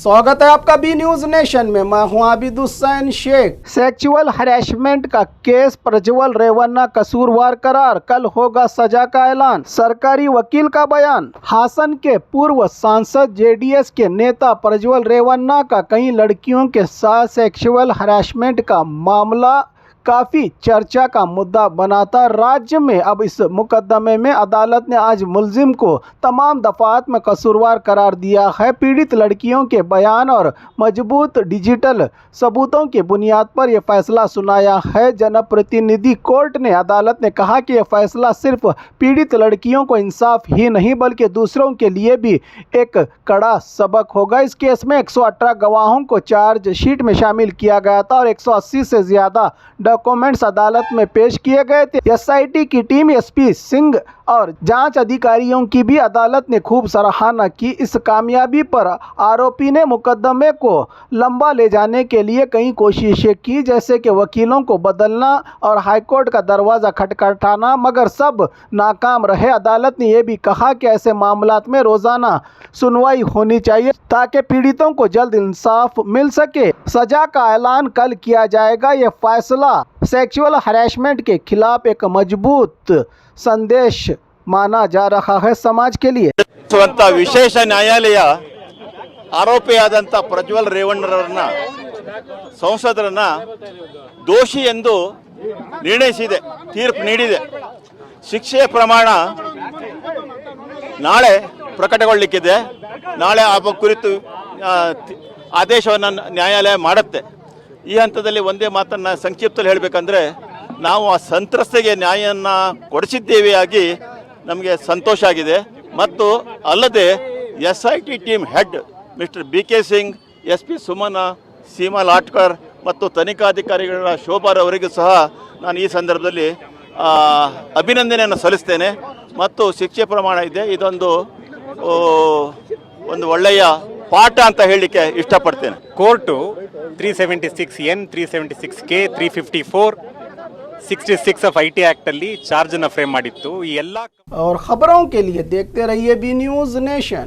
स्वागत है आपका बी न्यूज नेशन में। मैं हूं आबिद हुसैन शेख। सेक्सुअल हरेसमेंट का केस प्रज्वल रेवन्ना कसूरवार करार, कल होगा सजा का ऐलान। सरकारी वकील का बयान। हासन के पूर्व सांसद जेडीएस के नेता प्रज्वल रेवन्ना का कई लड़कियों के साथ सेक्सुअल हरेसमेंट का मामला काफ़ी चर्चा का मुद्दा बनाता राज्य में अब इस मुकदमे में अदालत ने आज मुलजिम को तमाम दफात में कसूरवार करार दिया है। पीड़ित लड़कियों के बयान और मजबूत डिजिटल सबूतों की बुनियाद पर यह फैसला सुनाया है। जनप्रतिनिधि कोर्ट ने अदालत ने कहा कि यह फैसला सिर्फ पीड़ित लड़कियों को इंसाफ ही नहीं बल्कि दूसरों के लिए भी एक कड़ा सबक होगा। इस केस में 118 गवाहों को चार्जशीट में शामिल किया गया था और 180 से ज़्यादा डॉक्यूमेंट्स अदालत में पेश किए गए थे। एसआईटी की टीम एसपी सिंह और जांच अधिकारियों की भी अदालत ने खूब सराहना की। इस कामयाबी पर आरोपी ने मुकदमे को लंबा ले जाने के लिए कई कोशिशें की, जैसे कि वकीलों को बदलना और हाईकोर्ट का दरवाज़ा खटखटाना, मगर सब नाकाम रहे। अदालत ने यह भी कहा कि ऐसे मामलों में रोज़ाना सुनवाई होनी चाहिए ताकि पीड़ितों को जल्द इंसाफ मिल सके। सजा का ऐलान कल किया जाएगा। यह फैसला सेक्सुअल हरेसमेंट के खिलाफ एक मजबूत संदेश माना जा रहा है समाज के लिए। ವಿಶೇಷ ನ್ಯಾಯಾಲಯ ಆರೋಪಿಯಾದಂಥ ಪ್ರಜ್ವಲ್ ರೇವಣ್ಣರನ್ನ ಸಂಸದರನ್ನ ದೋಷಿ ಎಂದು ನಿರ್ಣಯಿಸಿದೆ, ತೀರ್ಪು ನೀಡಿದೆ. ಶಿಕ್ಷೆಯ ಪ್ರಮಾಣ ನಾಳೆ ಪ್ರಕಟಗೊಳ್ಳಲಿಕ್ಕಿದೆ. ನಾಳೆ ಆ ಕುರಿತು ಆದೇಶವನ್ನು ನ್ಯಾಯಾಲಯ ಮಾಡುತ್ತೆ. ಈ ಹಂತದಲ್ಲಿ ಒಂದೇ ಮಾತನ್ನು ಸಂಕ್ಷಿಪ್ತದಲ್ಲಿ ಹೇಳಬೇಕಂದ್ರೆ, ನಾವು ಆ ಸಂತ್ರಸ್ತೆಗೆ ನ್ಯಾಯವನ್ನು ಕೊಡಿಸಿದ್ದೇವೆಯಾಗಿ ನಮಗೆ ಸಂತೋಷ ಆಗಿದೆ. ಮತ್ತು ಅಲ್ಲದೆ SIT team head mister BK Singh, SP Sumana, Seema Latkar ಮತ್ತು ತನಿಖಾಧಿಕಾರಿಗಳ ಶೋಭಾರವರಿಗೂ ಸಹ ನಾನು ಈ ಸಂದರ್ಭದಲ್ಲಿ ಅಭಿನಂದನೆಯನ್ನು ಸಲ್ಲಿಸ್ತೇನೆ. ಮತ್ತು ಶಿಕ್ಷೆ ಪ್ರಮಾಣ ಇದೆ, ಇದೊಂದು ಒಳ್ಳೆಯ ಪಾಠ ಅಂತ ಹೇಳಲಿಕ್ಕೆ ಇಷ್ಟಪಡ್ತೇನೆ. Court 376N, 376K, 354, 66 of IT act ಅಲ್ಲಿ ಚಾರ್ಜ್ ಅನ್ನು ಫ್ರೇಮ್ ಮಾಡಿತ್ತು. ಈ ಎಲ್ಲ और खबरों के लिए देखते रहिए बी न्यूज नेशन।